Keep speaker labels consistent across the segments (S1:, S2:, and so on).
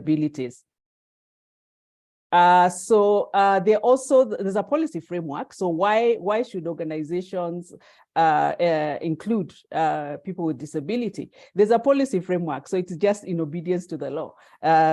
S1: disabilities. There's a policy framework. So why should organizations include people with disability? There's a policy framework, so it's just in obedience to the law.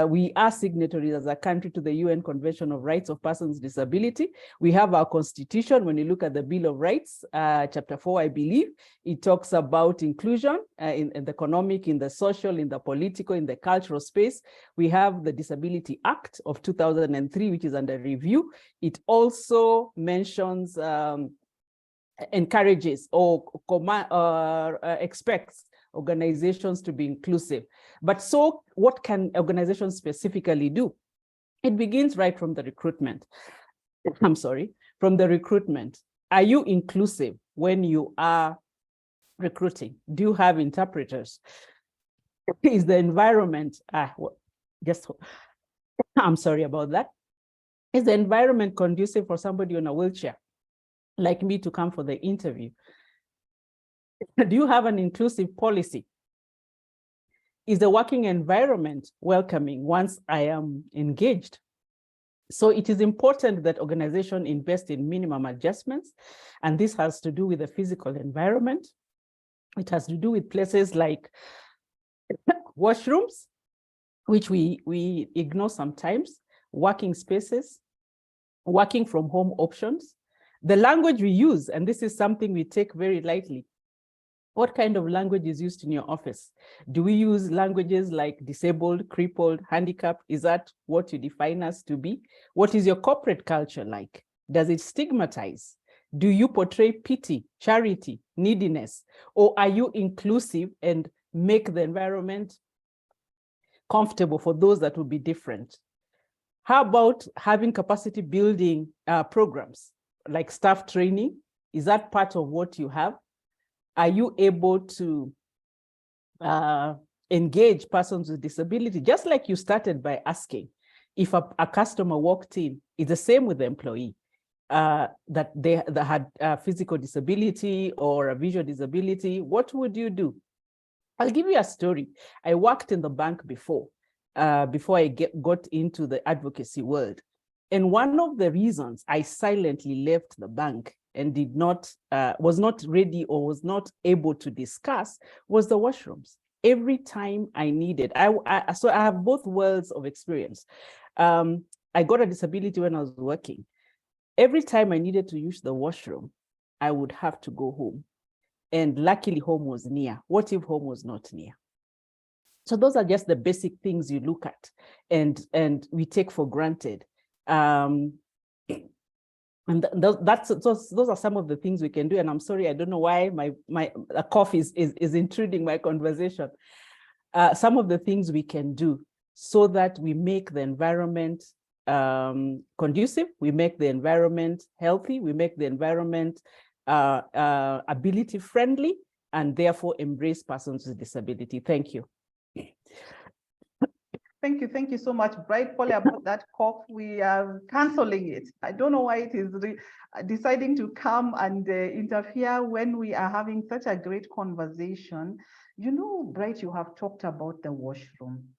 S1: We are signatories as a country to the UN Convention of Rights of Persons with Disability. We have our constitution. When you look at the Bill of Rights, chapter 4, I believe, it talks about inclusion in the economic, in the social, in the political, in the cultural space. We have the Disability Act of 2003, which is under review. It also mentions, encourages or expects organizations to be inclusive. But so what can organizations specifically do? It begins right from the recruitment. From the recruitment. Are you inclusive when you are recruiting? Do you have interpreters? Is the environment, I'm sorry about that. Is the environment conducive for somebody on a wheelchair like me to come for the interview? Do you have an inclusive policy? Is the working environment welcoming once I am engaged? So it is important that organizations invest in minimum adjustments, and this has to do with the physical environment. It has to do with places like washrooms, which we ignore sometimes, working spaces, working from home options, the language we use, and this is something we take very lightly. What kind of language is used in your office? Do we use languages like disabled, crippled, handicapped? Is that what you define us to be? What is your corporate culture like? Does it stigmatize? Do you portray pity, charity, neediness? Or are you inclusive and make the environment comfortable for those that will be different? How about having capacity building programs like staff training? Is that part of what you have? Are you able to engage persons with disability? Just like you started by asking, if a customer walked in, it's the same with the employee, that had a physical disability or a visual disability, what would you do? I'll give you a story. I worked in the bank before I got into the advocacy world. And one of the reasons I silently left the bank and was not ready or was not able to discuss was the washrooms. Every time I needed, so I have both worlds of experience. I got a disability when I was working. Every time I needed to use the washroom, I would have to go home. And luckily home was near. What if home was not near? So those are just the basic things you look at and we take for granted. And those are some of the things we can do. And I'm sorry, I don't know why my cough is intruding my conversation. Some of the things we can do so that we make the environment conducive, we make the environment healthy, we make the environment ability friendly, and therefore embrace persons with disability. Thank you.
S2: Thank you so much, Bright Polly, about that cough. We are canceling it. I don't know why it is deciding to come and interfere when we are having such a great conversation. You know, Bright, you have talked about the washroom.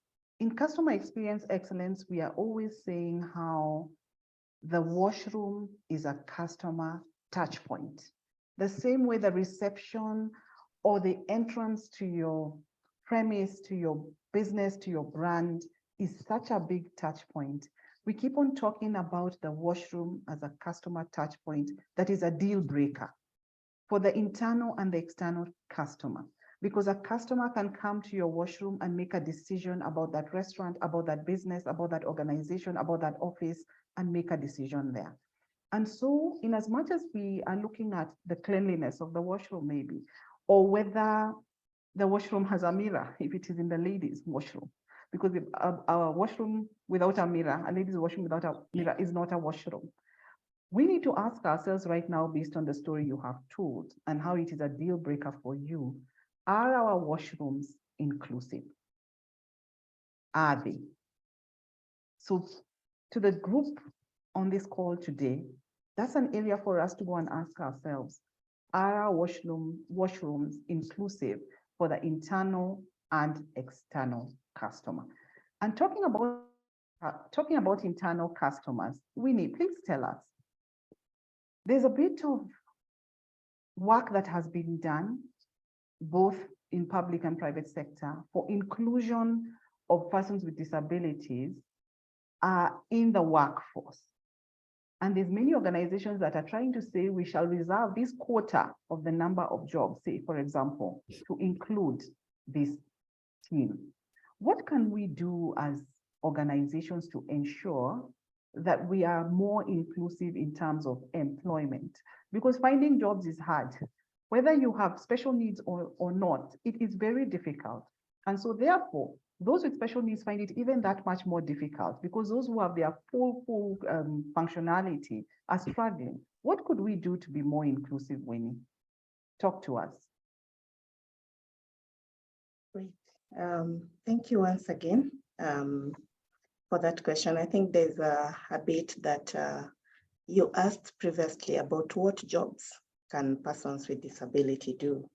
S2: In customer experience excellence, we are always saying how the washroom is a customer touch point. The same way the reception or the entrance to your premise, to your business, to your brand is such a big touch point. We keep on talking about the washroom as a customer touch point that is a deal breaker for the internal and the external customer, because a customer can come to your washroom and make a decision about that restaurant, about that business, about that organization, about that office, and make a decision there. And so in as much as we are looking at the cleanliness of the washroom maybe, or whether the washroom has a mirror, if it is in the ladies' washroom, because if a washroom without a mirror, a ladies' washroom without a mirror is not a washroom. We need to ask ourselves right now, based on the story you have told and how it is a deal breaker for you, are our washrooms inclusive? Are they? So to the group on this call today, that's an area for us to go and ask ourselves, are our washrooms inclusive for the internal and external customer? And talking about internal customers, Winnie, please tell us. There's a bit of work that has been done, both in public and private sector, for inclusion of persons with disabilities in the workforce. And there's many organizations that are trying to say we shall reserve this quota of the number of jobs, say, for example, to include this team. What can we do as organizations to ensure that we are more inclusive in terms of employment? Because finding jobs is hard. Whether you have special needs or not, it is very difficult. And so therefore, those with special needs find it even that much more difficult, because those who have their full functionality are struggling. What could we do to be more inclusive, Winnie? Talk to us.
S3: Great. Thank you once again for that question. I think there's a bit that you asked previously about what jobs can persons with disability do.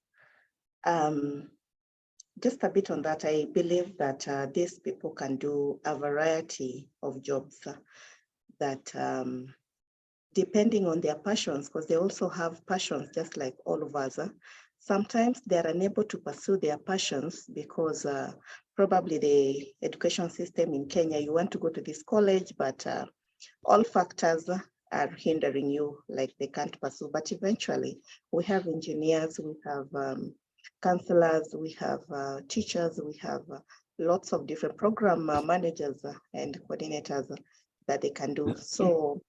S3: Just a bit on that, I believe that these people can do a variety of jobs that depending on their passions, because they also have passions just like all of us. Sometimes they are unable to pursue their passions because probably the education system in Kenya, you want to go to this college, but all factors are hindering you, like they can't pursue. But eventually, we have engineers, we have counselors, we have teachers, we have lots of different program managers and coordinators that they can do. So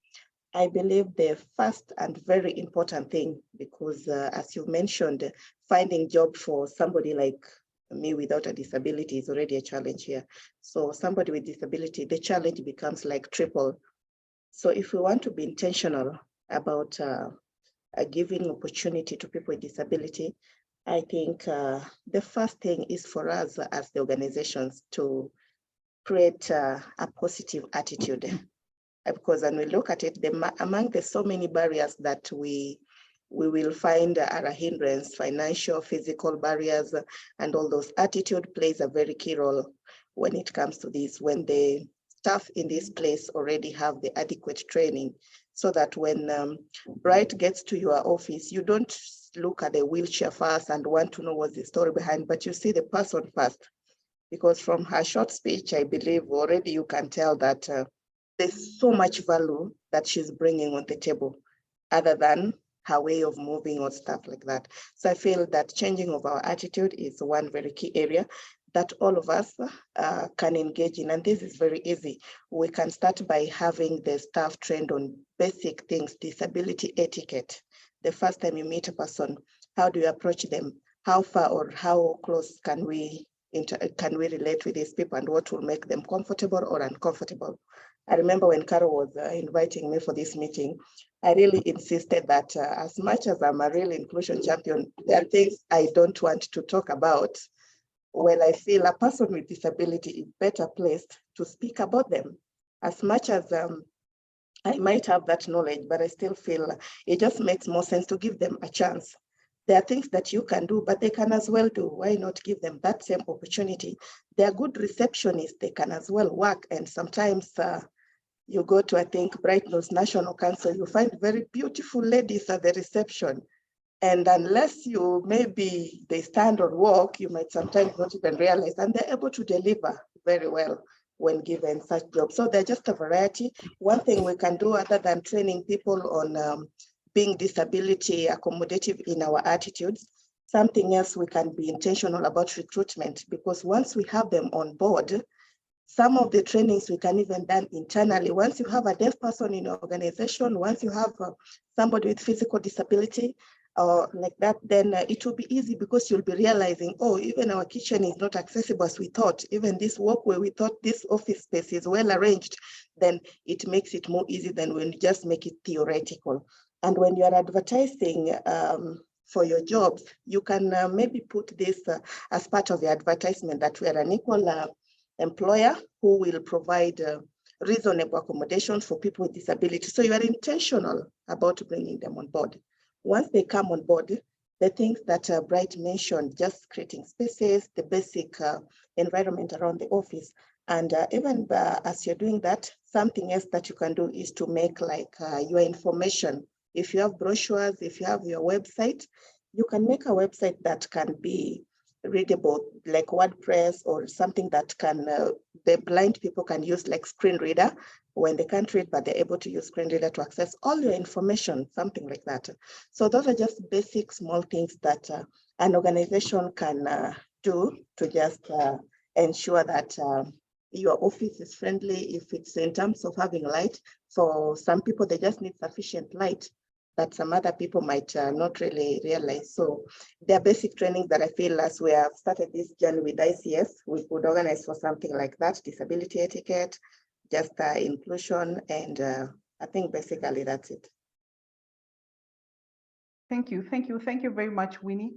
S3: I believe the first and very important thing, because as you mentioned, finding job for somebody like me without a disability is already a challenge here. So somebody with disability, the challenge becomes like triple. So if we want to be intentional about giving opportunity to people with disability, I think the first thing is for us as the organizations to create a positive attitude. Because when we look at it, among the so many barriers that we will find are a hindrance, financial, physical barriers, and all those, attitude plays a very key role when it comes to this, when the staff in this place already have the adequate training, so that when Bright gets to your office, you don't look at the wheelchair first and want to know what's the story behind, but you see the person first. Because from her short speech, I believe already you can tell that there's so much value that she's bringing on the table, other than her way of moving or stuff like that. So I feel that changing of our attitude is one very key area that all of us can engage in. And this is very easy. We can start by having the staff trained on basic things, disability etiquette. The first time you meet a person, how do you approach them? How far or how close can we relate with these people, and what will make them comfortable or uncomfortable? I remember when Carol was inviting me for this meeting, I really insisted that as much as I'm a real inclusion champion, there are things I don't want to talk about. Well, I feel a person with disability is better placed to speak about them. As much as I might have that knowledge, but I still feel it just makes more sense to give them a chance. There are things that you can do, but they can as well do. Why not give them that same opportunity? They are good receptionists, they can as well work. And sometimes you go to, I think, Bright Nose National Council, you find very beautiful ladies at the reception. And unless you, maybe they stand or walk, you might sometimes not even realize, and they're able to deliver very well when given such jobs. So they're just a variety. One thing we can do other than training people on being disability accommodative in our attitudes, something else we can be intentional about recruitment, because once we have them on board, some of the trainings we can even done internally. Once you have a deaf person in your organization, once you have somebody with physical disability, or like that, then it will be easy, because you'll be realizing, oh, even our kitchen is not accessible as we thought. Even this walkway, we thought this office space is well arranged. Then it makes it more easy than when you just make it theoretical. And when you are advertising for your jobs, you can maybe put this as part of your advertisement, that we are an equal employer who will provide reasonable accommodation for people with disabilities. So you are intentional about bringing them on board. Once they come on board, the things that Bright mentioned, just creating spaces, the basic environment around the office, And even as you're doing that, something else that you can do is to make like your information. If you have brochures, if you have your website, you can make a website that can be readable, like WordPress, or something that can, the blind people can use, like screen reader when they can't read, but they're able to use screen reader to access all your information, something like that. So those are just basic small things that an organization can do to just ensure that your office is friendly. If it's in terms of having light, for some people, they just need sufficient light that some other people might not really realize. So there are basic trainings that I feel, as we have started this journey with ICX, we could organize for something like that: disability etiquette, just inclusion, and I think basically that's it.
S2: Thank you very much, Winnie.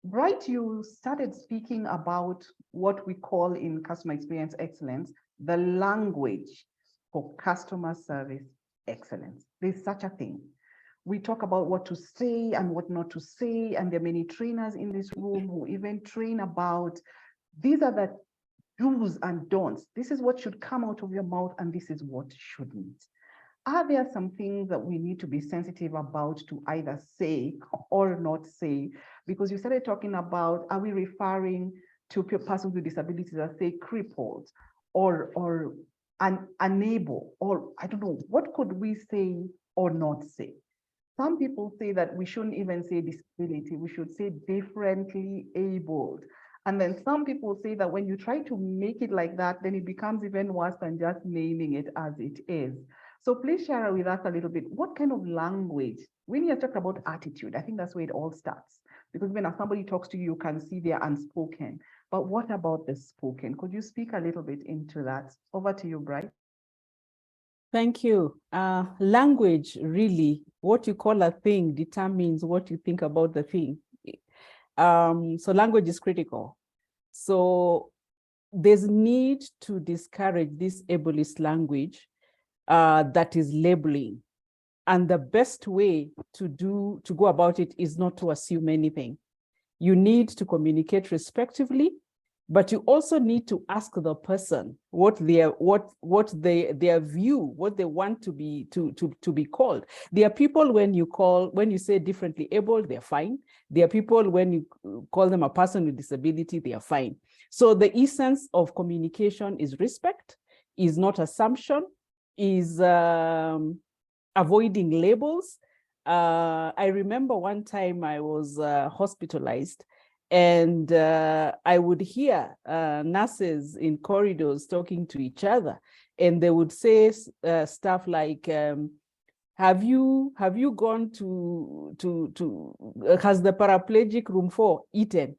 S2: Bright, you started speaking about what we call in customer experience excellence, the language for customer service excellence. There's such a thing. We talk about what to say and what not to say, and there are many trainers in this room who even train about, these are the do's and don'ts. This is what should come out of your mouth, and this is what shouldn't. Are there some things that we need to be sensitive about to either say or not say? Because you started talking about, are we referring to persons with disabilities that say crippled or unable, or I don't know, what could we say or not say? Some people say that we shouldn't even say disability, we should say differently abled. And then some people say that when you try to make it like that, then it becomes even worse than just naming it as it is. So please share with us a little bit, what kind of language, when you talk about attitude, I think that's where it all starts. Because when somebody talks to you, you can see they're unspoken. But what about the spoken? Could you speak a little bit into that? Over to you, Bright.
S1: Thank you. Language, really, what you call a thing determines what you think about the thing. So language is critical. So there's need to discourage this ableist language that is labeling. And the best way to go about it is not to assume anything. You need to communicate respectively, but you also need to ask the person what their view, what they want to be called. There are people when you say differently able, they're fine. There are people when you call them a person with disability, they are fine. So the essence of communication is respect, is not assumption, is avoiding labels. I remember one time I was hospitalized, and I would hear nurses in corridors talking to each other, and they would say stuff like, have you gone to has the paraplegic room 4 eaten?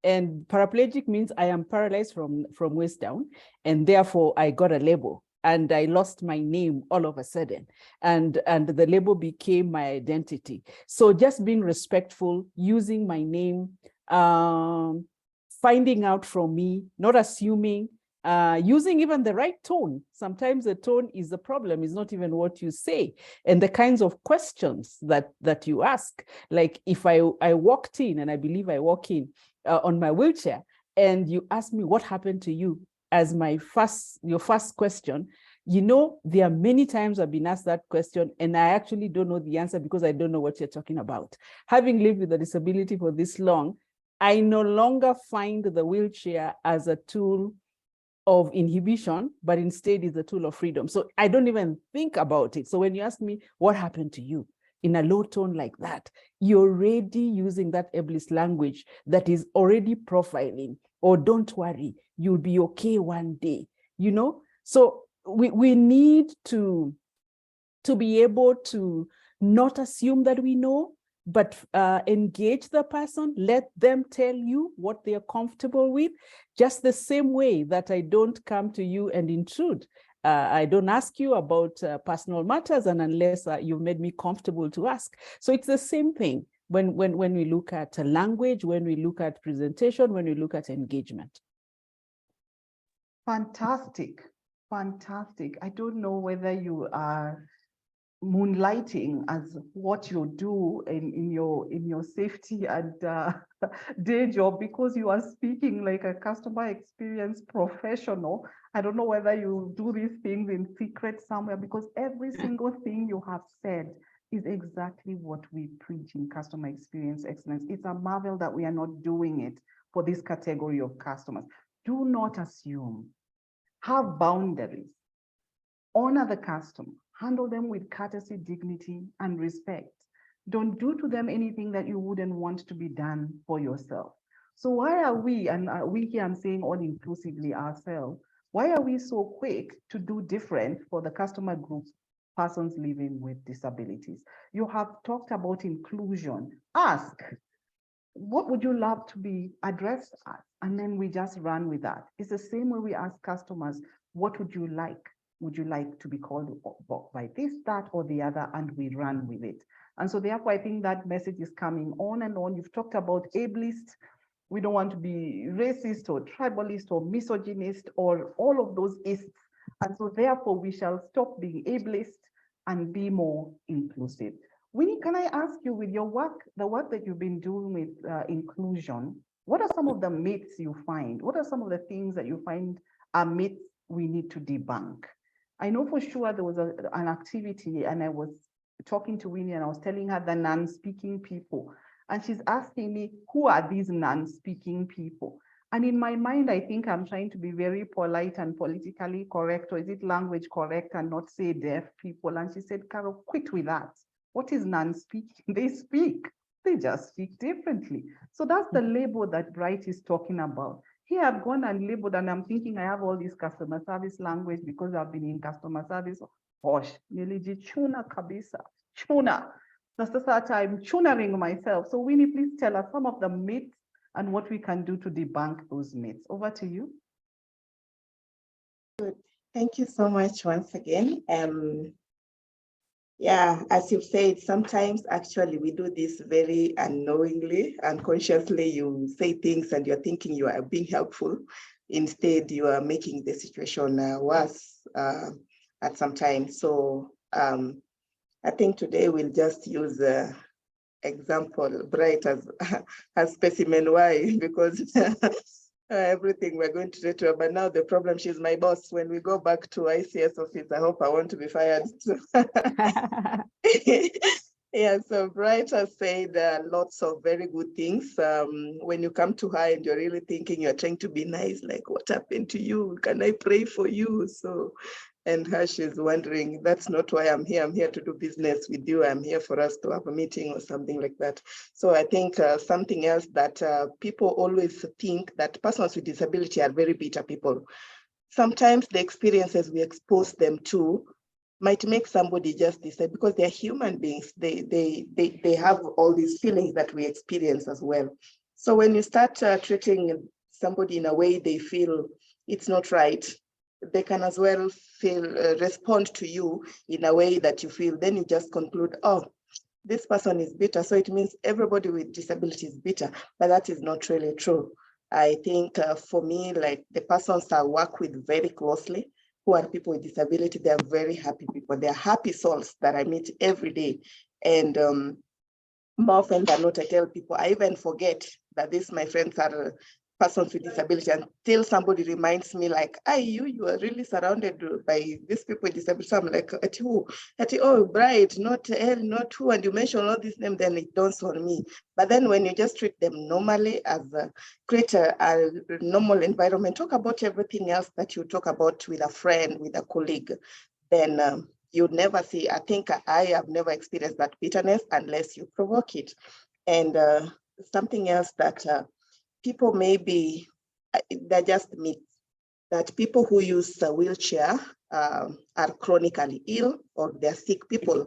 S1: And paraplegic means I am paralyzed from waist down, and therefore I got a label. And I lost my name all of a sudden. And the label became my identity. So just being respectful, using my name, finding out from me, not assuming, using even the right tone. Sometimes the tone is the problem, it's not even what you say. And the kinds of questions that you ask, like if I walked in, and I believe I walk in on my wheelchair, and you ask me what happened to you, as your first question, there are many times I've been asked that question and I actually don't know the answer because I don't know what you're talking about. Having lived with a disability for this long, I no longer find the wheelchair as a tool of inhibition, but instead is a tool of freedom. So I don't even think about it. So when you ask me, what happened to you? In a low tone like that, you're already using that ableist language that is already profiling, or don't worry, you'll be okay one day, So we need to be able to not assume that we know, but engage the person, let them tell you what they're comfortable with, just the same way that I don't come to you and intrude. I don't ask you about personal matters, and unless you've made me comfortable to ask. So it's the same thing when we look at language, when we look at presentation, when we look at engagement.
S2: Fantastic. I don't know whether you are moonlighting as what you do in your safety and day job, because you are speaking like a customer experience professional. I don't know whether you do these things in secret somewhere, because every single thing you have said is exactly what we preach in customer experience excellence. It's a marvel that we are not doing it for this category of customers. Do not assume. Have boundaries. Honor the customer. Handle them with courtesy, dignity, and respect. Don't do to them anything that you wouldn't want to be done for yourself. So why are we, and we here I'm saying all inclusively ourselves, why are we so quick to do different for the customer groups, persons living with disabilities? You have talked about inclusion. Ask, what would you love to be addressed as? And then we just run with that. It's the same way we ask customers, what would you like? Would you like to be called by this, that, or the other? And we run with it. And so therefore, I think that message is coming on and on. You've talked about ableist. We don't want to be racist or tribalist or misogynist or all of those ists. And so therefore, we shall stop being ableist and be more inclusive. Winnie, can I ask you, with your work, the work that you've been doing with inclusion, what are some of the myths you find? What are some of the things that you find are myths we need to debunk? I know for sure there was an activity, and I was talking to Winnie and I was telling her the non-speaking people. And she's asking me, who are these non-speaking people? And in my mind, I think I'm trying to be very polite and politically correct, or is it language correct, and not say deaf people. And she said, Carol, quit with that. What is non-speaking? They speak, they just speak differently. So that's the label that Bright is talking about. Here I've gone and labeled, and I'm thinking I have all this customer service language because I've been in customer service. Gosh, niliji chuna kabisa, chuna. That's the I'm tuning myself. So Winnie, please tell us some of the myths and what we can do to debunk those myths. Over to you.
S3: Good. Thank you so much once again. Yeah, as you've said, sometimes actually we do this very unknowingly, unconsciously. You say things and you're thinking you are being helpful. Instead, you are making the situation worse at some time. So I think today we'll just use the example Bright as specimen Y, because everything we're going to say to her, but now the problem, she's my boss. When we go back to ICS office, I hope I want to be fired. Yeah, so Bright has said lots of very good things. When you come to her and you're really thinking, you're trying to be nice, like, what happened to you? Can I pray for you? So, and her, she's wondering, that's not why I'm here. I'm here to do business with you. I'm here for us to have a meeting or something like that. So I think something else that people always think that persons with disability are very bitter people. Sometimes the experiences we expose them to might make somebody just decide, because they're human beings. They have all these feelings that we experience as well. So when you start treating somebody in a way they feel it's not right, they can as well feel respond to you in a way that you feel, then you just conclude, oh, this person is bitter, so it means everybody with disability is bitter. But that is not really true. I think for me, like the persons I work with very closely, who are people with disability, they are very happy people. They are happy souls that I meet every day. And more often than not, I tell people, I even forget that these my friends are persons with disability until somebody reminds me, like, hey, you are really surrounded by these people with disability. So I'm like, at who? At, oh, Bright, not L, not who, and you mention all these names, then it dawns on me. But then when you just treat them normally, as create a normal environment, talk about everything else that you talk about with a friend, with a colleague, then you'd never see, I think I have never experienced that bitterness unless you provoke it. And something else that people maybe, they're just myths, that people who use a wheelchair are chronically ill or they're sick people.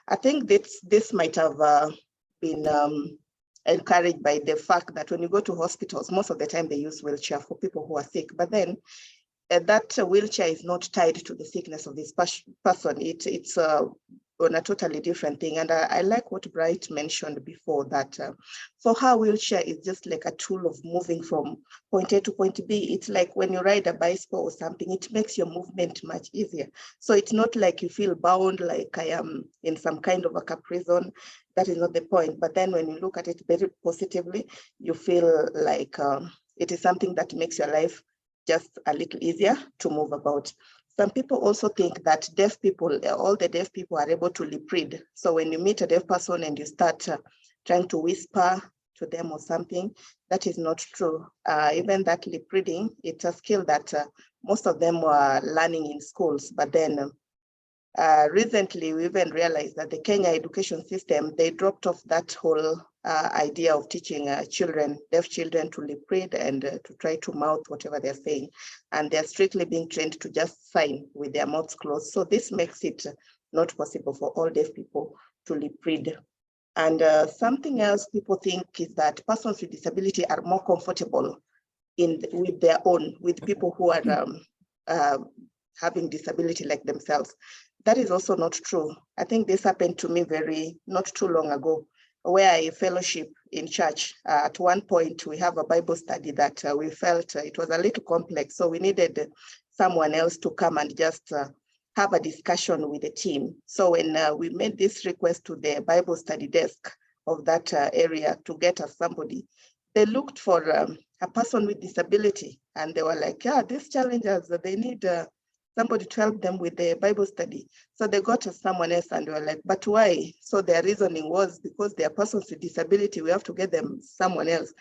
S3: I think this might have been encouraged by the fact that when you go to hospitals, most of the time they use wheelchair for people who are sick, but then that wheelchair is not tied to the sickness of this person. It's on a totally different thing. And I like what Bright mentioned before, that for her, wheelchair is just like a tool of moving from point A to point B. It's like when you ride a bicycle or something, it makes your movement much easier. So it's not like you feel bound, like I am in some kind of a capri zone. That is not the point. But then when you look at it very positively, you feel like it is something that makes your life just a little easier to move about. Some people also think that deaf people, all the deaf people are able to lip read. So when you meet a deaf person and you start trying to whisper to them or something, that is not true. Even that lip reading, it's a skill that most of them were learning in schools. But then recently, we even realized that the Kenya education system, they dropped off that whole idea of teaching deaf children to lip read and to try to mouth whatever they're saying. And they're strictly being trained to just sign with their mouths closed. So this makes it not possible for all deaf people to lip read. And something else people think is that persons with disability are more comfortable with their own, with people who are having disability like themselves. That is also not true. I think this happened to me not too long ago, where I fellowship in church. At one point, we have a Bible study that we felt it was a little complex. So we needed someone else to come and just have a discussion with the team. So when we made this request to the Bible study desk of that area to get us somebody, they looked for a person with disability. And they were like, yeah, these challenges, they need somebody to help them with the Bible study. So they got us someone else and they were like, but why? So their reasoning was because they are persons with disability, we have to get them someone else.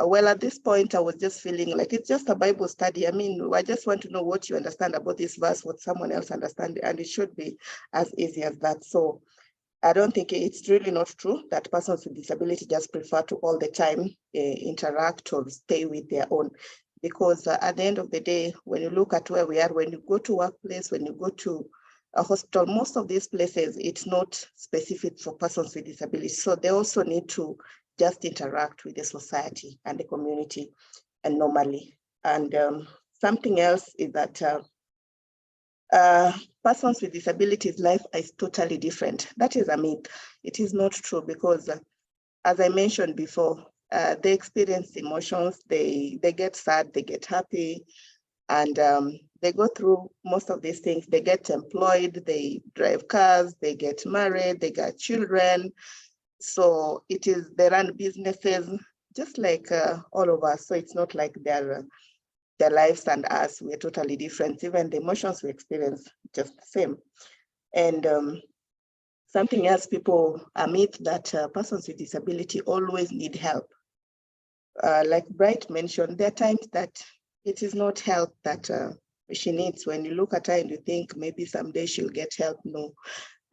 S3: Well, at this point, I was just feeling like it's just a Bible study. I mean, I just want to know what you understand about this verse, what someone else understands, and it should be as easy as that. So I don't think it's really not true that persons with disability just prefer to all the time interact or stay with their own. Because at the end of the day, when you look at where we are, when you go to workplace, when you go to a hospital, most of these places, it's not specific for persons with disabilities. So they also need to just interact with the society and the community and normally. And something else is that persons with disabilities, life is totally different. That is a myth. It is not true because as I mentioned before, they experience emotions, they get sad, they get happy, and they go through most of these things. They get employed, they drive cars, they get married, they got children. So they run businesses just like all of us. So it's not like their lives and us, we're totally different. Even the emotions we experience, just the same. And something else, people admit that persons with disability always need help. Like Bright mentioned, there are times that it is not help that she needs. When you look at her and you think maybe someday she'll get help, no.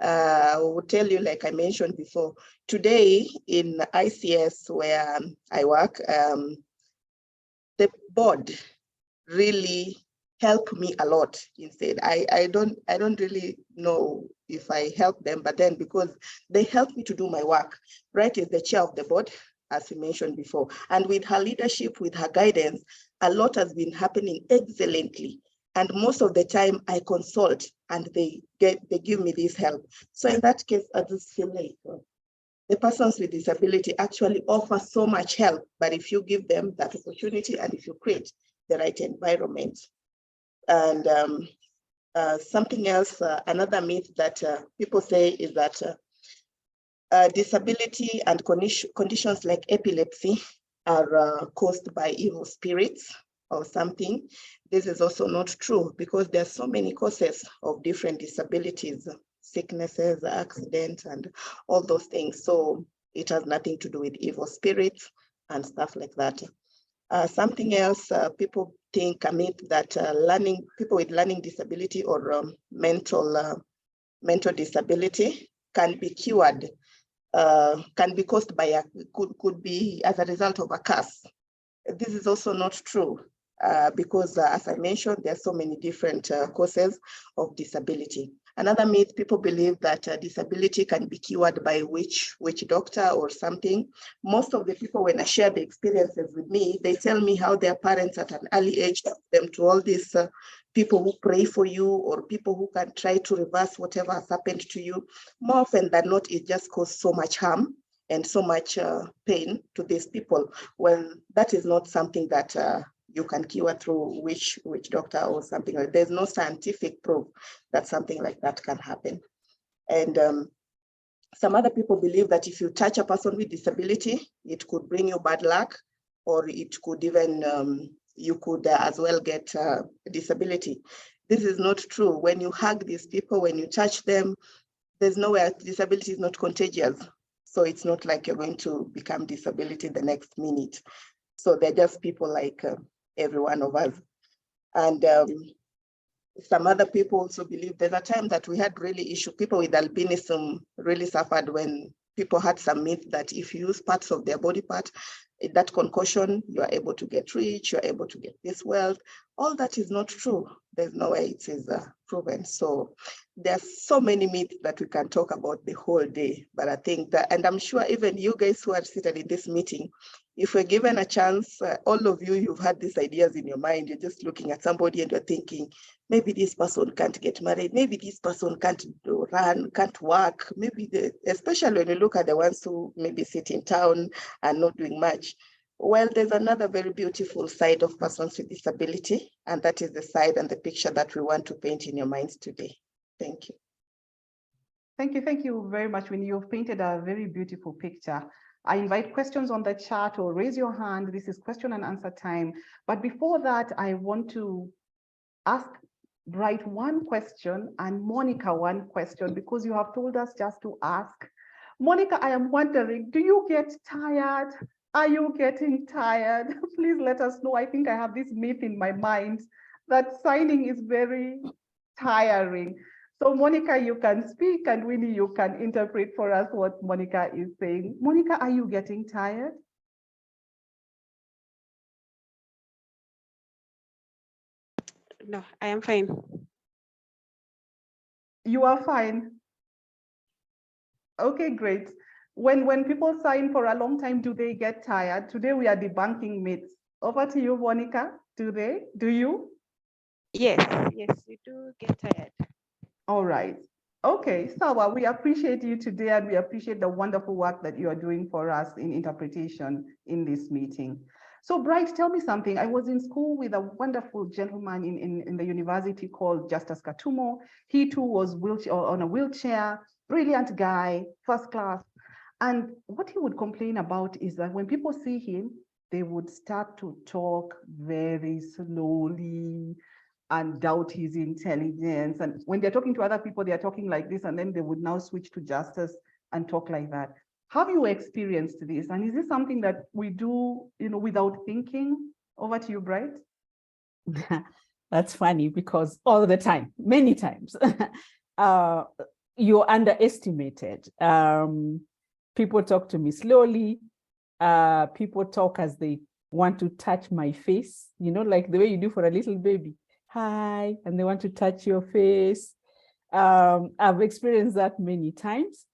S3: I will tell you, like I mentioned before, today in ICS where I work, the board really help me a lot instead. I don't really know if I help them, but then because they help me to do my work. Bright is the chair of the board, as we mentioned before. And with her leadership, with her guidance, a lot has been happening excellently. And most of the time I consult and they give me this help. So in that case, I just feel like the persons with disability actually offer so much help, but if you give them that opportunity and if you create the right environment. And something else, another myth that people say is that disability and conditions like epilepsy are caused by evil spirits or something. This is also not true because there are so many causes of different disabilities, sicknesses, accidents, and all those things. So it has nothing to do with evil spirits and stuff like that. Something else, people think a myth that people with learning disability or mental disability can be cured, can be caused by could be as a result of a curse. This is also not true because as I mentioned, there are so many different causes of disability. Another myth, people believe that disability can be cured by witch doctor or something. Most of the people, when I share the experiences with me, they tell me how their parents at an early age took them to all these people who pray for you or people who can try to reverse whatever has happened to you. More often than not, it just causes so much harm and so much pain to these people. Well, that is not something that you can cure through witch doctor or something like that. There's no scientific proof that something like that can happen. And some other people believe that if you touch a person with disability, it could bring you bad luck, or it could even, you could as well get a disability. This is not true. When you hug these people, when you touch them, there's nowhere, disability is not contagious. So it's not like you're going to become disability the next minute. So they're just people like every one of us. And some other people also believe there's a time that we had really issue. People with albinism really suffered when people had some myth that if you use parts of their body part, that concoction, you are able to get rich, you're able to get this wealth. All that is not true. There's no way it is proven. So there's so many myths that we can talk about the whole day. But I think that, and I'm sure even you guys who are seated in this meeting, if we're given a chance, all of you, you've had these ideas in your mind. You're just looking at somebody and you're thinking, maybe this person can't get married. Maybe this person can't run, can't work. Maybe especially when you look at the ones who maybe sit in town and not doing much. Well, there's another very beautiful side of persons with disability, and that is the side and the picture that we want to paint in your minds today. Thank you.
S2: Thank you very much, Winnie. You've painted a very beautiful picture. I invite questions on the chat or raise your hand. This is question and answer time. But before that, I want to ask Bright one question and Monica one question, because you have told us just to ask. Monica, I am wondering, do you get tired? Are you getting tired? Please let us know. I think I have this myth in my mind that signing is very tiring. So Monica, you can speak, and Winnie, you can interpret for us what Monica is saying. Monica, are you getting tired?
S4: No, I am fine.
S2: You are fine. Okay, great. When people sign for a long time, do they get tired? Today we are debunking myths. Over to you, Monica. Do they? Do you?
S4: Yes, you do get tired.
S2: All right. Okay, Sawa, we appreciate you today, and we appreciate the wonderful work that you are doing for us in interpretation in this meeting. So Bright, tell me something. I was in school with a wonderful gentleman in the university called Justus Katumo. He too was on a wheelchair, brilliant guy, first class. And what he would complain about is that when people see him, they would start to talk very slowly and doubt his intelligence. And when they're talking to other people, they're talking like this, and then they would now switch to Justice and talk like that. Have you experienced this? And is this something that we do, without thinking? Over to you, Bright.
S1: That's funny, because all the time, many times, you're underestimated. People talk to me slowly. People talk as they want to touch my face, like the way you do for a little baby. Hi, and they want to touch your face. I've experienced that many times.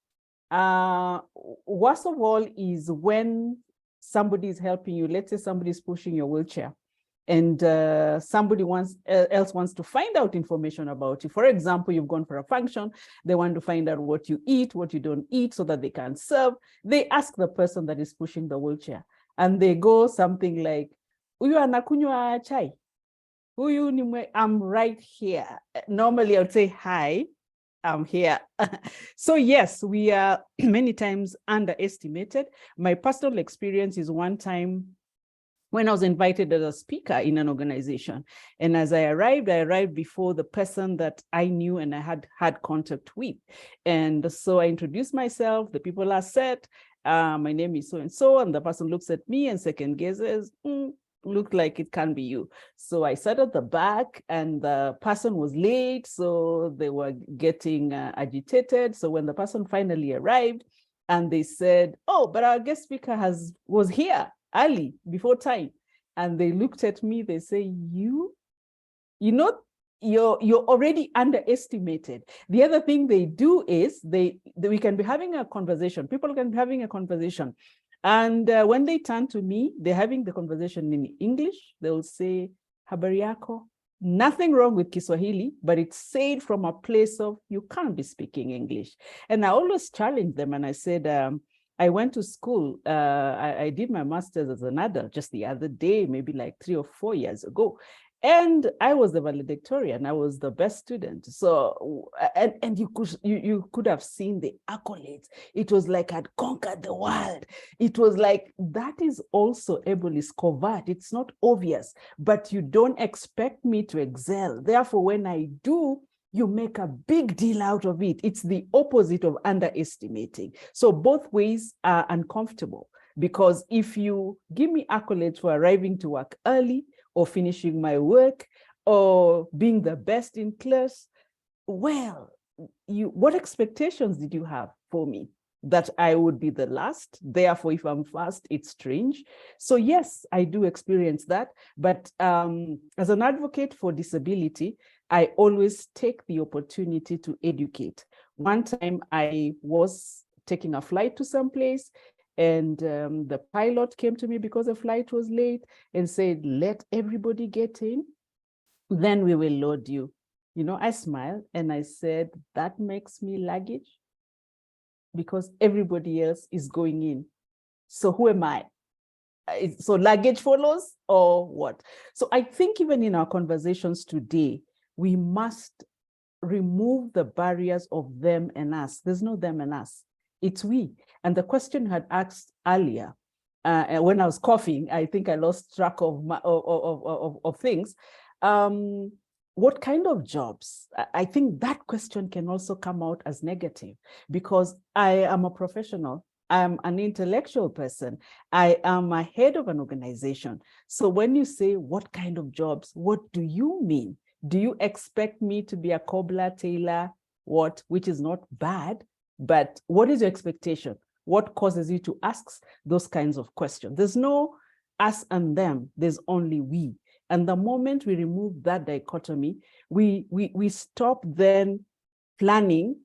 S1: Worst of all is when somebody is helping you. Let's say somebody is pushing your wheelchair, and somebody else wants to find out information about you. For example, you've gone for a function. They want to find out what you eat, what you don't eat, so that they can serve. They ask the person that is pushing the wheelchair, and they go something like, "Uyu anakunywa chai? I'm right here." Normally I would say, "Hi, I'm here." So yes, we are many times underestimated. My personal experience is one time when I was invited as a speaker in an organization. And as I arrived before the person that I knew and I had contact with. And so I introduced myself. The people are set. My name is so-and-so. And the person looks at me and second guesses, looked like it can be you. So I sat at the back, and the person was late, so they were getting agitated. So when the person finally arrived, and they said, "Oh, but our guest speaker was here early, before time," and they looked at me, they say, you're already underestimated. The other thing they do is we can be having a conversation. People can be having a conversation. And when they turn to me, they're having the conversation in English. They'll say, "Habari yako," Nothing wrong with Kiswahili, but it's said from a place of you can't be speaking English. And I always challenge them, and I said, I went to school. I did my master's as an adult just the other day, maybe like 3 or 4 years ago. And I was the valedictorian. I was the best student. So, and you could have seen the accolades. It was like I'd conquered the world. It was like, that is also able, is covert. It's not obvious, but you don't expect me to excel. Therefore, when I do, you make a big deal out of it. It's the opposite of underestimating. So both ways are uncomfortable, because if you give me accolades for arriving to work early, or finishing my work, or being the best in class, well, what expectations did you have for me? That I would be the last, therefore if I'm first, it's strange. So yes, I do experience that, but as an advocate for disability, I always take the opportunity to educate. One time I was taking a flight to some place, and the pilot came to me because the flight was late and said, let everybody get in, then we will load you. You know, I smiled and I said, that makes me luggage because everybody else is going in. So who am I? So luggage follows or what? So I think even in our conversations today, we must remove the barriers of them and us. There's no them and us. It's we. And the question I had asked earlier, when I was coughing, I think I lost track of things. What kind of jobs? I think that question can also come out as negative, because I am a professional. I'm an intellectual person. I am a head of an organization. So when you say what kind of jobs, what do you mean? Do you expect me to be a cobbler, tailor, what, which is not bad, but what is your expectation? What causes you to ask those kinds of questions? There's no us and them, there's only we. And the moment we remove that dichotomy, we stop then planning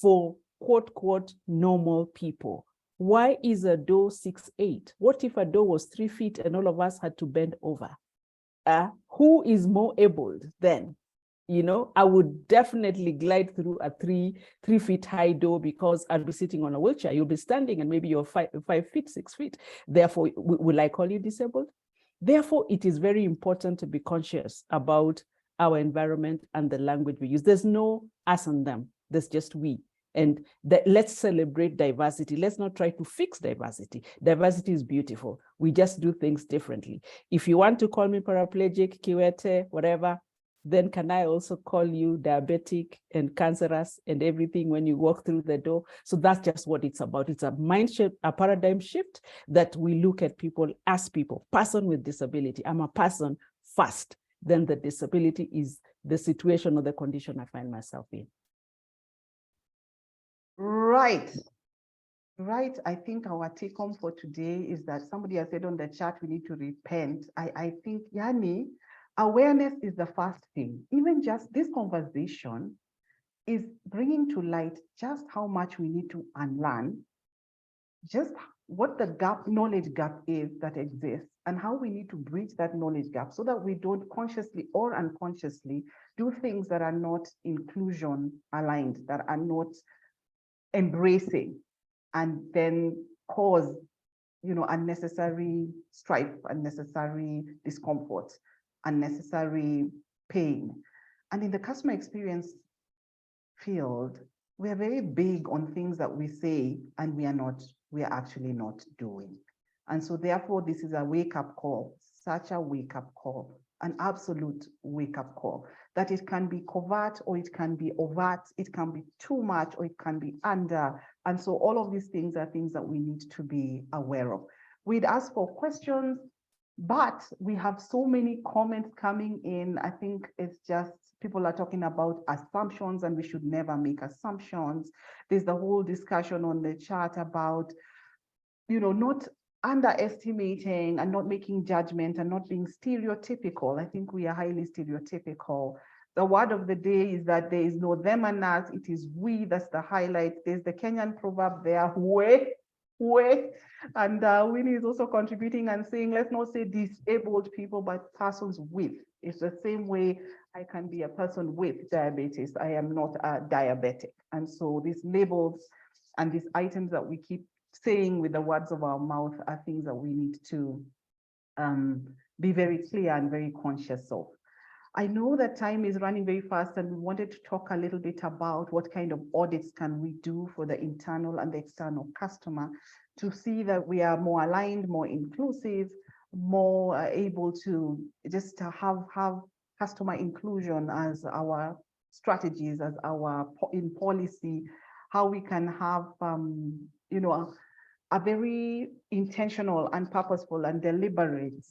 S1: for quote, quote, normal people. Why is a door 6'8"? What if a door was 3 feet and all of us had to bend over? Who is more abled then? You know, I would definitely glide through a three feet high door because I'll be sitting on a wheelchair. You'll be standing and maybe you're 5 feet, 6 feet. Therefore, will I call you disabled? Therefore, it is very important to be conscious about our environment and the language we use. There's no us and them, there's just we. And let's celebrate diversity. Let's not try to fix diversity. Diversity is beautiful. We just do things differently. If you want to call me paraplegic, kiwete, whatever, then can I also call you diabetic and cancerous and everything when you walk through the door? So that's just what it's about. It's a mind shift, a paradigm shift, that we look at people as people, person with disability. I'm a person first, then the disability is the situation or the condition I find myself in.
S2: Right. I think our take home for today is that somebody has said on the chat, we need to repent. I think, Yani, awareness is the first thing. Even just this conversation is bringing to light just how much we need to unlearn, just what the knowledge gap is that exists, and how we need to bridge that knowledge gap so that we don't consciously or unconsciously do things that are not inclusion aligned, that are not embracing, and then cause, you know, unnecessary strife, unnecessary discomfort, unnecessary pain. And in the customer experience field, we are very big on things that we say and we are actually not doing. And so therefore, this is a wake-up call, such a wake-up call, an absolute wake-up call, that it can be covert or it can be overt, it can be too much or it can be under. And so all of these things are things that we need to be aware of. We'd ask for questions, but we have so many comments coming in. I think it's just people are talking about assumptions, and we should never make assumptions. There's the whole discussion on the chat about, you know, not underestimating and not making judgment and not being stereotypical. I think we are highly stereotypical. The word of the day is that there is no them and us, it is we. That's the highlight. There's the Kenyan proverb there, way. And Winnie is also contributing and saying, let's not say disabled people, but persons with. It's the same way I can be a person with diabetes. I am not a diabetic. And so these labels and these items that we keep saying with the words of our mouth are things that we need to be very clear and very conscious of. I know that time is running very fast, and we wanted to talk a little bit about what kind of audits can we do for the internal and the external customer to see that we are more aligned, more inclusive, more able to just have customer inclusion as our strategies, as our in policy, how we can have a very intentional and purposeful and deliberate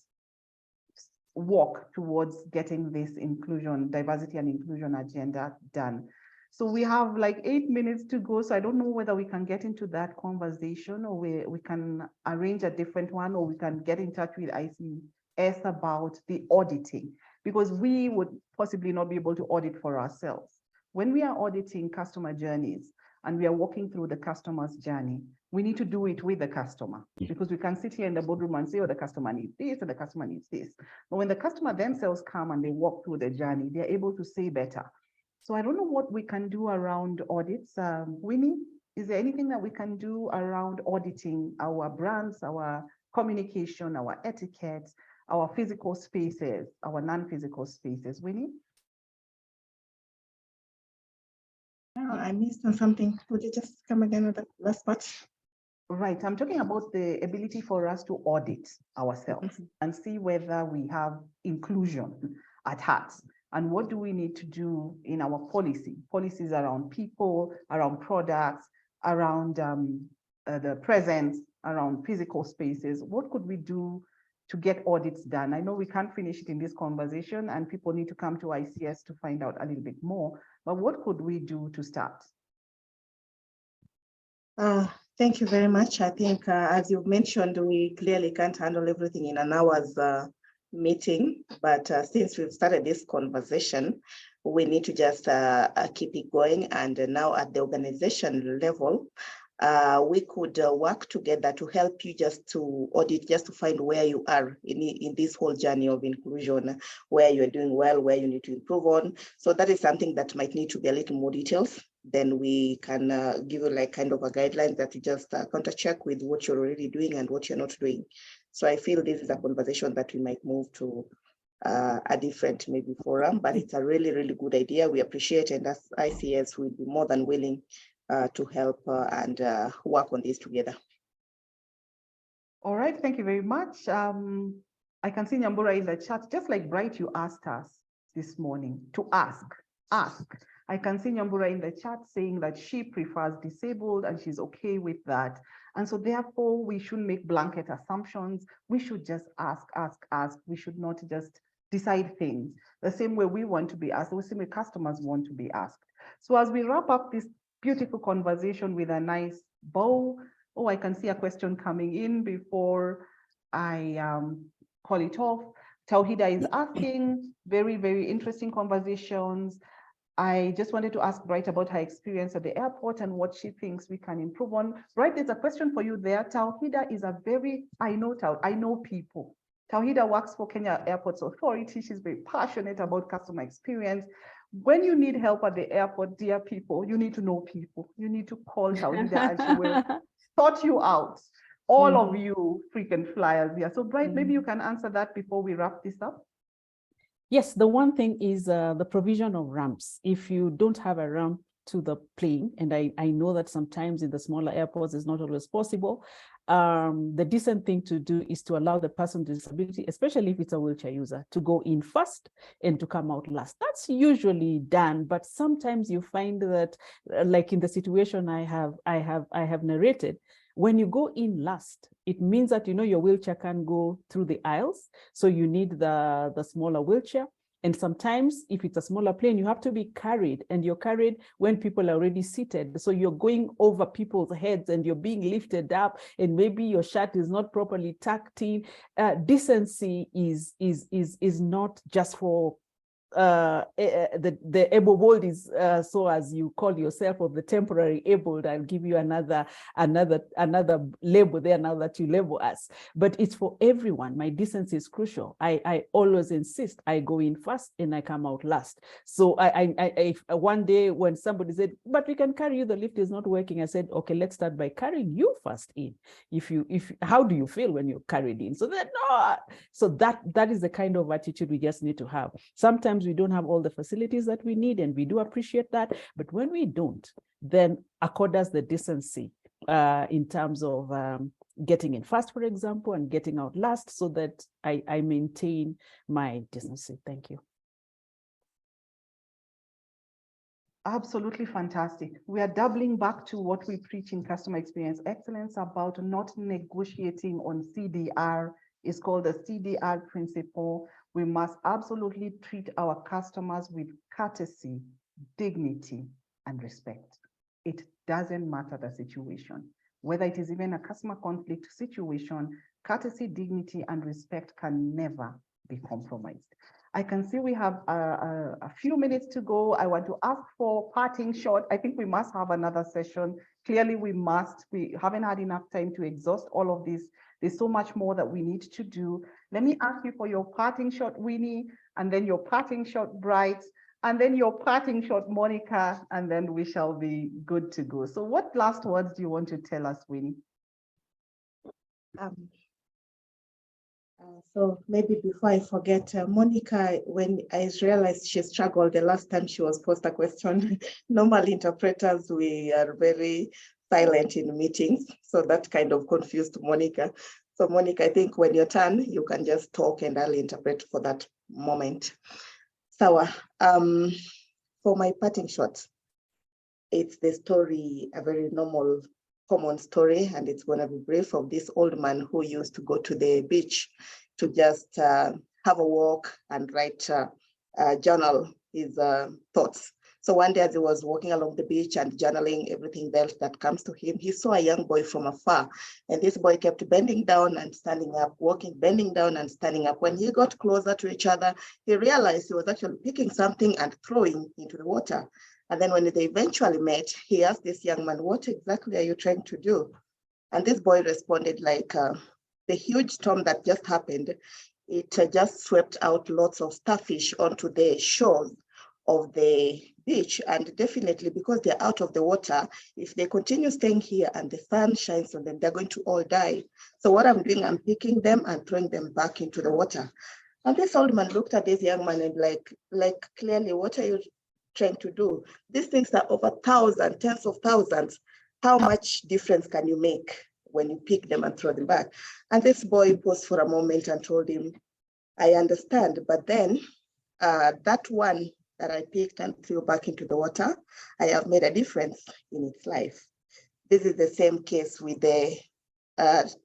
S2: walk towards getting this inclusion, diversity and inclusion agenda done. So we have like 8 minutes to go. So I don't know whether we can get into that conversation, or we can arrange a different one, or we can get in touch with ICS about the auditing, because we would possibly not be able to audit for ourselves. When we are auditing customer journeys and we are walking through the customer's journey, we need to do it with the customer, because we can sit here in the boardroom and say, oh, the customer needs this and the customer needs this. But when the customer themselves come and they walk through the journey, they're able to say better. So I don't know what we can do around audits. Winnie, is there anything that we can do around auditing our brands, our communication, our etiquette, our physical spaces, our non-physical spaces? Winnie?
S3: Oh, I missed on something. Would you just come again with the last part?
S2: Right, I'm talking about the ability for us to audit ourselves and see whether we have inclusion at heart. And what do we need to do in our policies around people, around products, around the presence, around physical spaces? What could we do to get audits done? I know we can't finish it in this conversation and people need to come to ICS to find out a little bit more, but what could we do to start?
S3: Thank you very much. I think, as you mentioned, we clearly can't handle everything in an hour's meeting, but since we've started this conversation, we need to just keep it going. And now at the organization level, we could work together to help you just to audit, just to find where you are in this whole journey of inclusion, where you're doing well, where you need to improve on. So that is something that might need to be a little more details. Then we can give you like kind of a guideline that you just counter check with what you're already doing and what you're not doing. So I feel this is a conversation that we might move to a different maybe forum, but it's a really, really good idea. We appreciate it, and as ICS will be more than willing to help and work on this together.
S2: All right, thank you very much. I can see Nyambura in the chat, just like Bright, you asked us this morning to ask. I can see Nyambura in the chat saying that she prefers disabled and she's okay with that. And so therefore we shouldn't make blanket assumptions. We should just ask. We should not just decide things the same way we want to be asked, the same way customers want to be asked. So as we wrap up this beautiful conversation with a nice bow, oh, I can see a question coming in before I call it off. Tauhida is asking, very, very interesting conversations. I just wanted to ask Bright about her experience at the airport and what she thinks we can improve on. Bright, there's a question for you there. Tauhida is a very, I know people. Tauhida works for Kenya Airports Authority. She's very passionate about customer experience. When you need help at the airport, dear people, you need to know people. You need to call Tauhida and she will sort you out. All of you frequent flyers here. So Bright, maybe you can answer that before we wrap this up.
S1: Yes, the one thing is the provision of ramps. If you don't have a ramp to the plane, and I know that sometimes in the smaller airports it's not always possible, the decent thing to do is to allow the person with disability, especially if it's a wheelchair user, to go in first and to come out last. That's usually done, but sometimes you find that, like in the situation I have narrated, when you go in last, it means that, you know, your wheelchair can go through the aisles. So you need the smaller wheelchair. And sometimes if it's a smaller plane, you have to be carried, and you're carried when people are already seated. So you're going over people's heads and you're being lifted up, and maybe your shirt is not properly tucked in. Decency is not just for the able-bodied is so as you call yourself, of the temporary abled. I'll give you another label there now that you label us. But it's for everyone. My decency is crucial. I always insist I go in first and I come out last. So one day when somebody said, but we can carry you, the lift is not working, I said, okay, let's start by carrying you first in. How do you feel when you're carried in? So that is the kind of attitude we just need to have. Sometimes we don't have all the facilities that we need, and we do appreciate that. But when we don't, then accord us the decency in terms of getting in first, for example, and getting out last, so that I maintain my decency. Thank you.
S2: Absolutely fantastic. We are doubling back to what we preach in customer experience excellence about not negotiating on CDR. It's called the CDR principle. We must absolutely treat our customers with courtesy, dignity, and respect. It doesn't matter the situation. Whether it is even a customer conflict situation, courtesy, dignity, and respect can never be compromised. I can see we have a few minutes to go. I want to ask for parting shot. I think we must have another session. Clearly we must. We haven't had enough time to exhaust all of this. There's so much more that we need to do. Let me ask you for your parting shot, Winnie, and then your parting shot, Bright, and then your parting shot, Monica, and then we shall be good to go. So what last words do you want to tell us, Winnie?
S3: So maybe before I forget, Monica, when I realized she struggled the last time she was posed a question, normally interpreters, we are very silent in meetings. So that kind of confused Monica. So Monica, I think when your turn, you can just talk and I'll interpret for that moment. So for my parting shot, it's the story, a very normal, common story, and it's going to be brief, of this old man who used to go to the beach to just have a walk and write, journal his thoughts. So one day as he was walking along the beach and journaling everything else that comes to him, he saw a young boy from afar. And this boy kept bending down and standing up, walking, bending down and standing up. When he got closer to each other, he realized he was actually picking something and throwing into the water. And then when they eventually met, he asked this young man, what exactly are you trying to do? And this boy responded like, the huge storm that just happened, it just swept out lots of starfish onto the shores of the beach. And definitely because they're out of the water, if they continue staying here and the sun shines on them, they're going to all die. So what I'm doing, I'm picking them and throwing them back into the water. And this old man looked at this young man and like clearly, what are you trying to do? These things are over thousands, tens of thousands. How much difference can you make when you pick them and throw them back? And this boy paused for a moment and told him, I understand, but then that one that I picked and threw back into the water, I have made a difference in its life. This is the same case with the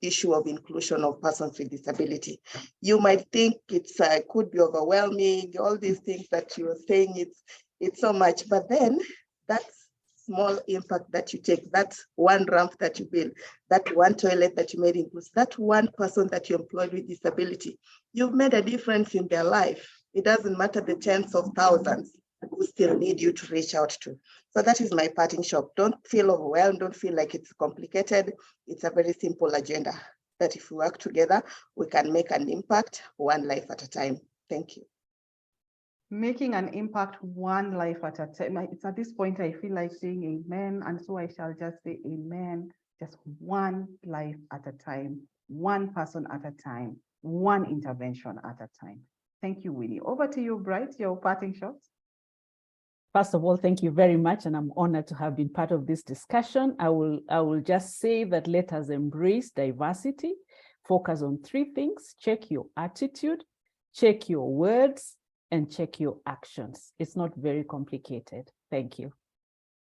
S3: issue of inclusion of persons with disability. You might think it's could be overwhelming, all these things that you are saying, it's so much, but then that's small impact that you take, that one ramp that you build, that one toilet that you made inclusive, that one person that you employed with disability, you've made a difference in their life. It doesn't matter the tens of thousands who still need you to reach out to. So that is my parting shot. Don't feel overwhelmed, don't feel like it's complicated. It's a very simple agenda that if we work together, we can make an impact one life at a time. Thank you.
S2: Making an impact one life at a time. It's at this point I feel like saying amen, and so I shall just say amen. Just one life at a time, one person at a time, one intervention at a time. Thank you, Winnie. Over to you, Bright, your parting shots.
S1: First of all, thank you very much, and I'm honored to have been part of this discussion. I will just say that let us embrace diversity, focus on three things: check your attitude, check your words, and check your actions. It's not very complicated. Thank you.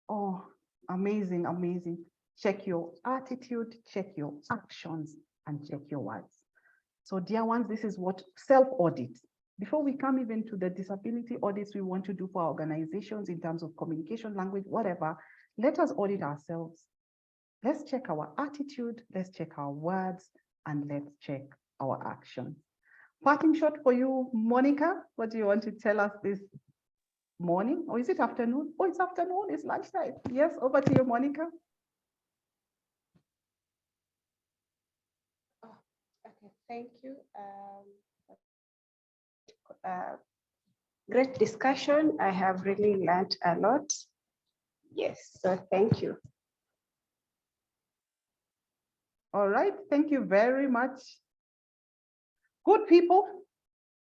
S2: Oh, amazing, amazing. Check your attitude, check your actions, and check your words. So dear ones, this is what self-audit. Before we come even to the disability audits we want to do for our organizations in terms of communication, language, whatever, let us audit ourselves. Let's check our attitude, let's check our words, and let's check our actions. Parting shot for you, Monica. What do you want to tell us this morning? Or is it afternoon? Oh, it's afternoon, it's lunchtime. Yes, over to you, Monica.
S4: Okay, thank you. Great discussion. I have really learned a lot. Yes, so thank you.
S2: All right, thank you very much. Good people,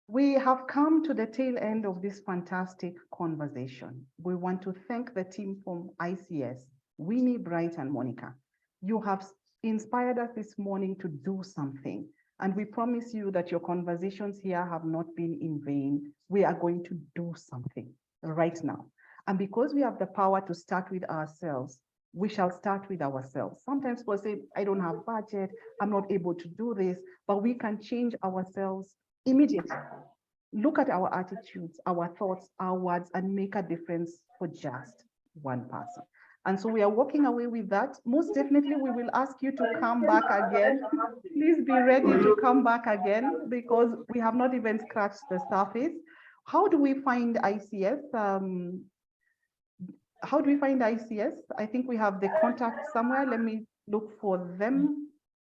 S2: we have come to the tail end of this fantastic conversation. We want to thank the team from ICS, Winnie, Bright, and Monica. You have inspired us this morning to do something. And we promise you that your conversations here have not been in vain. We are going to do something right now. And because we have the power to start with ourselves, we shall start with ourselves. Sometimes people say, I don't have budget, I'm not able to do this, but we can change ourselves immediately. Look at our attitudes, our thoughts, our words, and make a difference for just one person. And so we are walking away with that. Most definitely, we will ask you to come back again. Please be ready to come back again because we have not even scratched the surface. How do we find ICS? How do we find ICS? I think we have the contact somewhere. Let me look for them.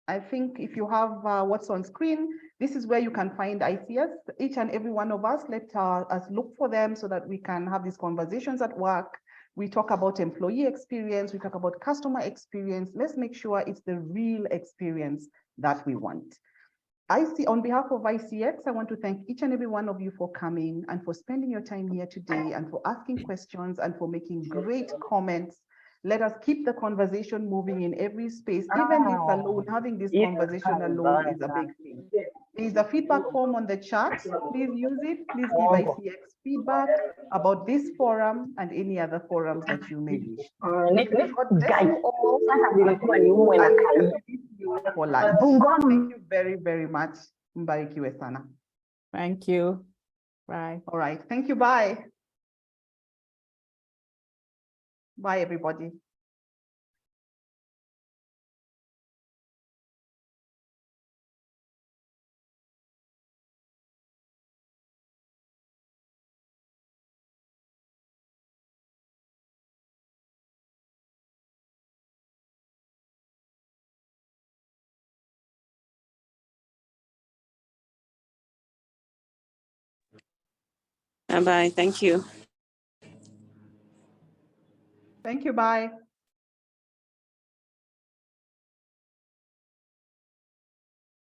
S2: I think if you have what's on screen, this is where you can find ICS. Each and every one of us, let us look for them so that we can have these conversations at work. We talk about employee experience, we talk about customer experience. Let's make sure it's the real experience that we want. On behalf of ICX, I want to thank each and every one of you for coming and for spending your time here today and for asking questions and for making great comments. Let us keep the conversation moving in every space. Even this alone, having this conversation alone is a big thing. There is a feedback form on the chat. Please use it. Please give ICX feedback about this forum and any other forums that you may wish. God bless you all. For lunch. Thank you very, very much. Mbarikiwe sana.
S1: Thank you. Bye.
S2: All right. Thank you. Bye. Bye, everybody.
S4: Bye-bye. Thank you.
S2: Thank you. Bye.